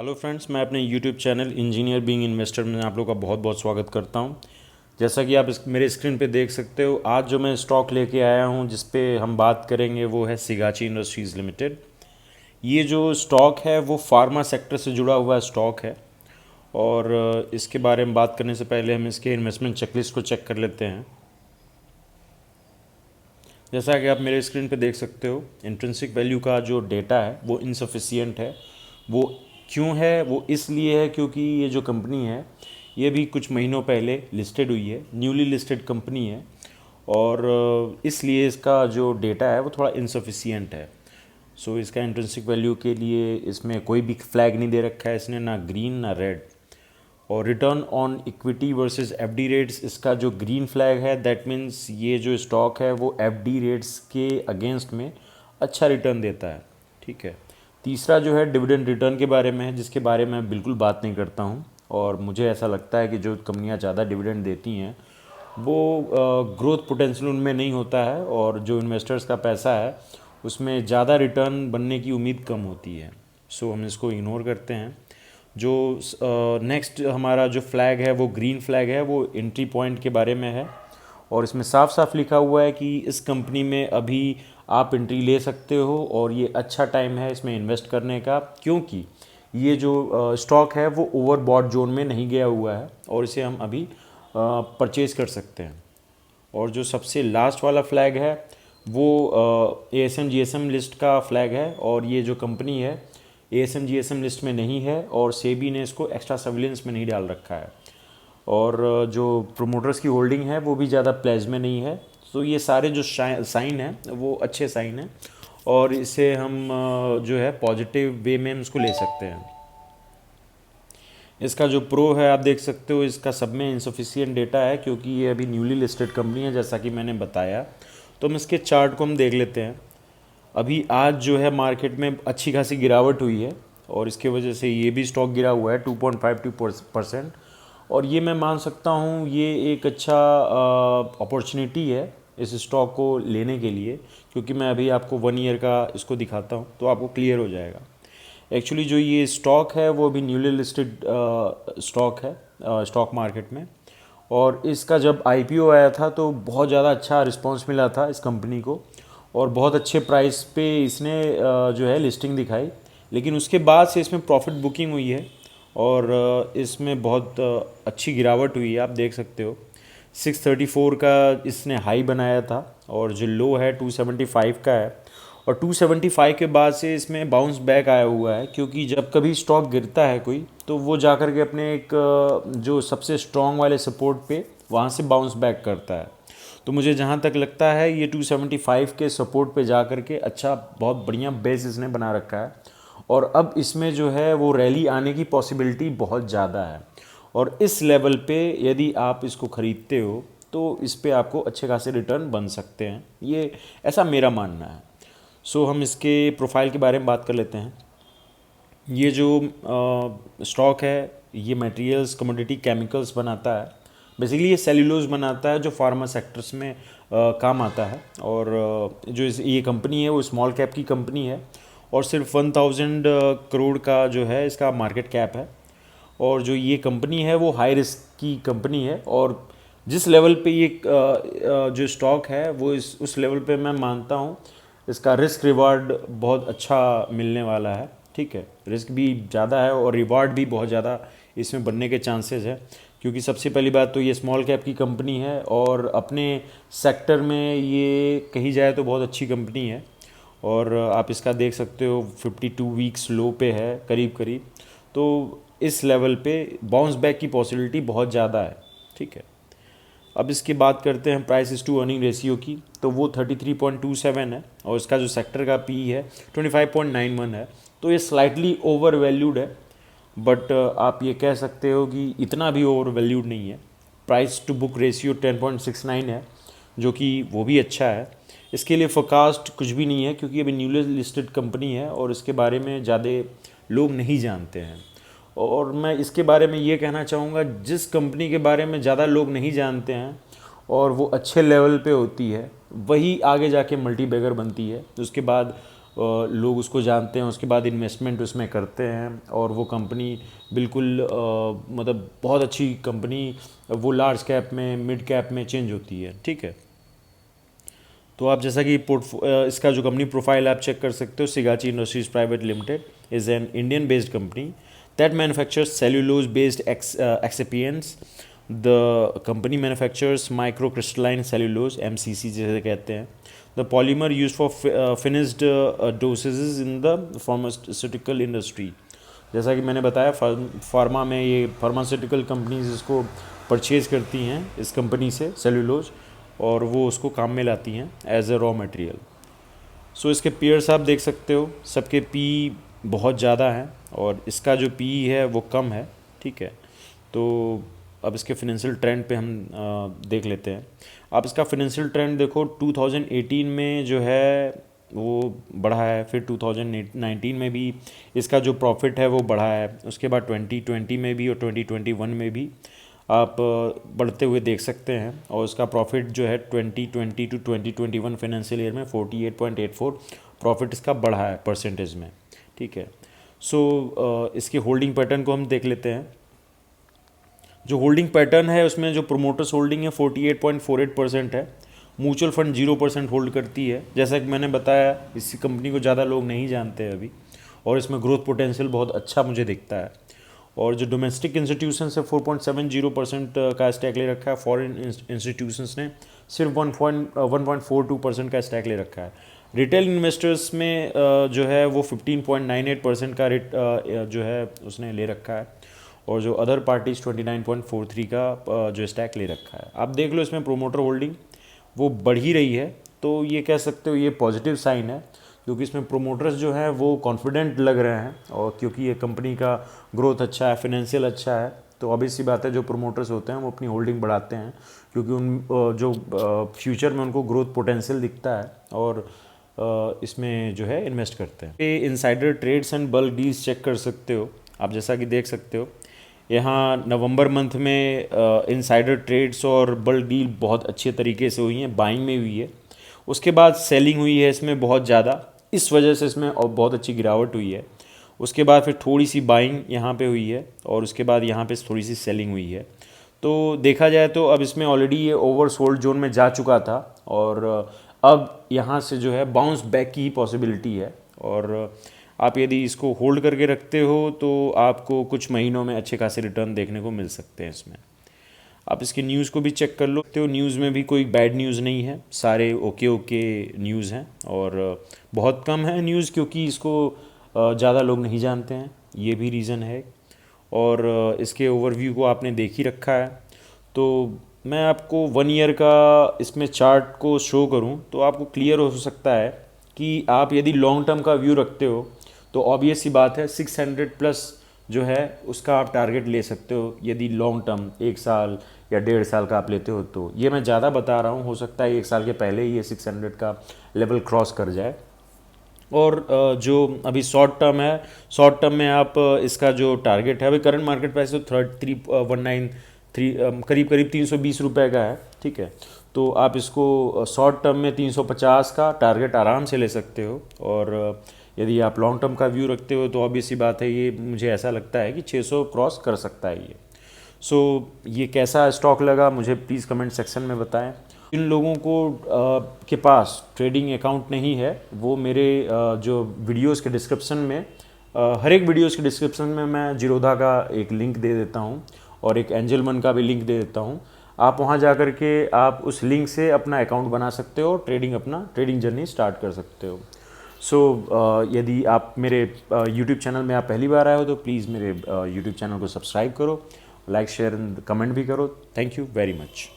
Hello friends, मैं अपने YouTube channel engineer being investor में आप लोगों का बहुत बहुत स्वागत करता हूं। जैसा कि आप मेरे स्क्रीन पे देख सकते हो, आज जो मैं स्टॉक लेके आया हूं जिस पे हम बात करेंगे वो है सिगाची इंडस्ट्रीज़ लिमिटेड। ये जो स्टॉक है वो फार्मा सेक्टर से जुड़ा हुआ स्टॉक है और इसके बारे में बात करने से पहले हम इसके इन्वेस्टमेंट चेकलिस्ट को चेक कर लेते हैं। जैसा कि आप मेरे स्क्रीन पे देख सकते हो, इंट्रिंसिक वैल्यू का जो डेटा है वो इनसफिशियंट है। वो क्यों है? वो इसलिए है क्योंकि ये जो कंपनी है ये भी कुछ महीनों पहले लिस्टेड हुई है, न्यूली लिस्टेड कंपनी है और इसलिए इसका जो डेटा है वो थोड़ा इनसफिशियंट है। सो इसका इंट्रिंसिक वैल्यू के लिए इसमें कोई भी फ्लैग नहीं दे रखा है इसने, ना ग्रीन ना रेड। और return on equity versus FD rates, इसका जो ग्रीन फ्लैग है दैट मीन्स ये जो स्टॉक है वो एफडी रेट्स के अगेंस्ट में अच्छा रिटर्न देता है। ठीक है। तीसरा जो है डिविडेंड रिटर्न के बारे में है, जिसके बारे में मैं बिल्कुल बात नहीं करता हूँ और मुझे ऐसा लगता है कि जो कंपनियाँ ज़्यादा डिविडेंड देती हैं वो ग्रोथ पोटेंशियल उनमें नहीं होता है और जो इन्वेस्टर्स का पैसा है उसमें ज़्यादा रिटर्न बनने की उम्मीद कम होती है। सो हम इसको इग्नोर करते हैं। जो नेक्स्ट हमारा जो फ्लैग है वो ग्रीन फ्लैग है, वो एंट्री पॉइंट के बारे में है और इसमें साफ साफ लिखा हुआ है कि इस कंपनी में अभी आप एंट्री ले सकते हो और ये अच्छा टाइम है इसमें इन्वेस्ट करने का, क्योंकि ये जो स्टॉक है वो ओवरबॉट जोन में नहीं गया हुआ है और इसे हम अभी परचेज़ कर सकते हैं। और जो सबसे लास्ट वाला फ्लैग है वो ASM GSM लिस्ट का फ्लैग है और ये जो कंपनी है ASM GSM लिस्ट में नहीं है और सेबी ने इसको एक्स्ट्रा सर्विलेंस में नहीं डाल रखा है और जो प्रोमोटर्स की होल्डिंग है वो भी ज़्यादा प्लेज में नहीं है। तो ये सारे जो साइन हैं वो अच्छे साइन हैं और इसे हम जो है पॉजिटिव वे में हम इसको ले सकते हैं। इसका जो प्रो है आप देख सकते हो, इसका सब में इनसफिशियंट डेटा है क्योंकि ये अभी न्यूली लिस्टेड कंपनी है जैसा कि मैंने बताया। तो हम इसके चार्ट को हम देख लेते हैं। अभी आज जो है मार्केट में अच्छी खासी गिरावट हुई है और इसके वजह से ये भी स्टॉक गिरा हुआ है 2.52%। और ये मैं मान सकता हूँ ये एक अच्छा अपॉर्चुनिटी है इस स्टॉक को लेने के लिए, क्योंकि मैं अभी आपको 1 ईयर का इसको दिखाता हूँ तो आपको क्लियर हो जाएगा। एक्चुअली जो ये स्टॉक है वो अभी न्यूली लिस्टेड स्टॉक है स्टॉक मार्केट में और इसका जब IPO आया था तो बहुत ज़्यादा अच्छा रिस्पांस मिला था इस कंपनी को और बहुत अच्छे प्राइस पे इसने जो है लिस्टिंग दिखाई। लेकिन उसके बाद से इसमें प्रॉफिट बुकिंग हुई है और इसमें बहुत अच्छी गिरावट हुई है। आप देख सकते हो 634 का इसने हाई बनाया था और जो लो है 275 का है और 275 के बाद से इसमें बाउंस बैक आया हुआ है, क्योंकि जब कभी स्टॉक गिरता है कोई तो वो जाकर के अपने एक जो सबसे स्ट्रॉन्ग वाले सपोर्ट पे वहाँ से बाउंस बैक करता है। तो मुझे जहाँ तक लगता है ये 275 के सपोर्ट पे जा कर के अच्छा बहुत बढ़िया बेस इसने बना रखा है और अब इसमें जो है वो रैली आने की पॉसिबिलिटी बहुत ज़्यादा है और इस लेवल पे यदि आप इसको ख़रीदते हो तो इस पे आपको अच्छे खासे रिटर्न बन सकते हैं, ये ऐसा मेरा मानना है। सो हम इसके प्रोफाइल के बारे में बात कर लेते हैं। ये जो स्टॉक है ये मटेरियल्स कमोडिटी केमिकल्स बनाता है। बेसिकली ये सेल्यूलोज बनाता है जो फार्मा सेक्टर्स में काम आता है और जो ये कंपनी है वो स्मॉल कैप की कंपनी है और सिर्फ 1000 करोड़ का जो है इसका मार्केट कैप है और जो ये कंपनी है वो हाई रिस्क की कंपनी है और जिस लेवल पे ये जो स्टॉक है वो उस लेवल पे मैं मानता हूँ इसका रिस्क रिवार्ड बहुत अच्छा मिलने वाला है। ठीक है, रिस्क भी ज़्यादा है और रिवार्ड भी बहुत ज़्यादा इसमें बनने के चांसेस है, क्योंकि सबसे पहली बात तो ये स्मॉल कैप की कंपनी है और अपने सेक्टर में ये कही जाए तो बहुत अच्छी कंपनी है और आप इसका देख सकते हो 52 वीक्स लो पे है करीब करीब। तो इस लेवल पे बाउंस बैक की पॉसिबिलिटी बहुत ज़्यादा है। ठीक है, अब इसकी बात करते हैं प्राइस टू अर्निंग रेशियो की, तो वो 33.27 है और इसका जो सेक्टर का पी है 25.91 है। तो ये स्लाइटली ओवर वैल्यूड है, बट आप ये कह सकते हो कि इतना भी ओवर वैल्यूड नहीं है। प्राइस टू बुक रेशियो 10.69 है जो कि वो भी अच्छा है। इसके लिए फोरकास्ट कुछ भी नहीं है क्योंकि अभी न्यूली लिस्टेड कंपनी है और इसके बारे में ज़्यादा लोग नहीं जानते हैं। और मैं इसके बारे में ये कहना चाहूँगा, जिस कंपनी के बारे में ज़्यादा लोग नहीं जानते हैं और वो अच्छे लेवल पे होती है वही आगे जाके मल्टी बैगर बनती है। उसके बाद लोग उसको जानते हैं, उसके बाद इन्वेस्टमेंट उसमें करते हैं और वो कंपनी बिल्कुल मतलब बहुत अच्छी कंपनी वो लार्ज कैप में, मिड कैप में चेंज होती है, ठीक है। तो आप जैसा कि इसका जो कंपनी प्रोफाइल आप चेक कर सकते हो, Sigachi industries private limited is an Indian based company that manufactures cellulose based excipients. The company manufactures micro crystalline cellulose, MCC जैसे कहते हैं, the polymer use for finished dosage in the pharmaceutical industry. जैसा कि मैंने बताया फार्मा में ये pharmaceutical companies इसको परचेज़ करती हैं इस कंपनी से सेल्यूलोज, और वो उसको काम में लाती हैं एज अ रॉ मटेरियल। सो इसके पीयर्स आप देख सकते हो, सबके पी बहुत ज़्यादा हैं और इसका जो पी है वो कम है, ठीक है। तो अब इसके फिनेंशियल ट्रेंड पे हम देख लेते हैं। आप इसका फिनेंशियल ट्रेंड देखो, 2018 में जो है वो बढ़ा है, फिर 2019 में भी इसका जो प्रॉफिट है वो बढ़ा है, उसके बाद 2020 में भी और 2021 में भी आप बढ़ते हुए देख सकते हैं। और उसका प्रॉफिट जो है 2020 टू 2021 फाइनेंशियल ईयर में 48.84 प्रॉफिट इसका बढ़ा है परसेंटेज में, ठीक है। सो इसके होल्डिंग पैटर्न को हम देख लेते हैं। जो होल्डिंग पैटर्न है उसमें जो प्रोमोटर्स होल्डिंग है 48.48% है, म्यूचुअल फंड 0% होल्ड करती है। जैसा कि मैंने बताया, इस कंपनी को ज़्यादा लोग नहीं जानते हैं अभी, और इसमें ग्रोथ पोटेंशियल बहुत अच्छा मुझे दिखता है। और जो डोमेस्टिक इंस्टीट्यूशंस है 4.70% का स्टैक ले रखा है, फॉरेन इंस्टीट्यूशंस ने सिर्फ 1.42% का स्टैक ले रखा है। रिटेल इन्वेस्टर्स में जो है वो 15.98% का रेट जो है उसने ले रखा है, और जो अदर पार्टीज 29.43 का जो स्टैक ले रखा है। आप देख लो इसमें प्रोमोटर होल्डिंग वो बढ़ ही रही है, तो ये कह सकते हो ये पॉजिटिव साइन है, क्योंकि इसमें प्रोमोटर्स जो हैं वो कॉन्फिडेंट लग रहे हैं, और क्योंकि ये कंपनी का ग्रोथ अच्छा है, फाइनेंशियल अच्छा है, तो ऑब्वियस सी बात है जो प्रोमोटर्स होते हैं वो अपनी होल्डिंग बढ़ाते हैं, क्योंकि उन जो फ्यूचर में उनको ग्रोथ पोटेंशियल दिखता है और इसमें जो है इन्वेस्ट करते हैं। ये insider trades and bulk deals check कर सकते हो आप, जैसा कि देख सकते हो यहाँ नवंबर मंथ में इनसाइडर ट्रेड्स और बल्क डील बहुत अच्छे तरीके से हुई हैं, बाइंग में हुई है। उसके बाद सेलिंग हुई है इसमें बहुत ज़्यादा, इस वजह से इसमें और बहुत अच्छी गिरावट हुई है। उसके बाद फिर थोड़ी सी बाइंग यहाँ पे हुई है, और उसके बाद यहाँ पे थोड़ी सी सेलिंग हुई है। तो देखा जाए तो अब इसमें ऑलरेडी ये ओवरसोल्ड जोन में जा चुका था, और अब यहाँ से जो है बाउंस बैक की ही पॉसिबिलिटी है। और आप यदि इसको होल्ड करके रखते हो तो आपको कुछ महीनों में अच्छे खासे रिटर्न देखने को मिल सकते हैं इसमें। आप इसकी न्यूज़ को भी चेक कर लो, तो न्यूज़ में भी कोई बैड न्यूज़ नहीं है, सारे ओके ओके न्यूज़ हैं, और बहुत कम है न्यूज़ क्योंकि इसको ज़्यादा लोग नहीं जानते हैं, ये भी रीज़न है। और इसके ओवरव्यू को आपने देख ही रखा है। तो मैं आपको 1 ईयर का इसमें चार्ट को शो करूं तो आपको क्लियर हो सकता है कि आप यदि लॉन्ग टर्म का व्यू रखते हो तो ऑब्वियस सी बात है 600 प्लस जो है उसका आप टारगेट ले सकते हो, यदि लॉन्ग टर्म 1 साल या 1.5 साल का आप लेते हो। तो ये मैं ज़्यादा बता रहा हूँ, हो सकता है 1 साल के पहले ही ये 600 का लेवल क्रॉस कर जाए। और जो अभी शॉर्ट टर्म है, शॉर्ट टर्म में आप इसका जो टारगेट है, अभी करंट मार्केट प्राइस तो 319 करीब करीब 320 रुपये का है, ठीक है। तो आप इसको शॉर्ट टर्म में 350 का टारगेट आराम से ले सकते हो, और यदि आप लॉन्ग टर्म का व्यू रखते हो तो ऑब्वियस सी बात है ये मुझे ऐसा लगता है कि 600 क्रॉस कर सकता है ये। सो ये कैसा स्टॉक लगा मुझे प्लीज़ कमेंट सेक्शन में बताएं। जिन लोगों को के पास ट्रेडिंग अकाउंट नहीं है वो मेरे जो वीडियोस के डिस्क्रिप्शन में हर एक वीडियोस के डिस्क्रिप्शन में मैं जीरोधा का एक लिंक दे देता हूं, और एक एंजल मन का भी लिंक दे देता हूं। आप वहां जा कर के आप उस लिंक से अपना अकाउंट बना सकते हो, ट्रेडिंग जर्नी स्टार्ट कर सकते हो। सो यदि आप मेरे यूट्यूब चैनल में आप पहली बार आए हो तो प्लीज़ मेरे यूट्यूब चैनल को सब्सक्राइब करो, लाइक शेयर एंड कमेंट भी करो। Thank you very much.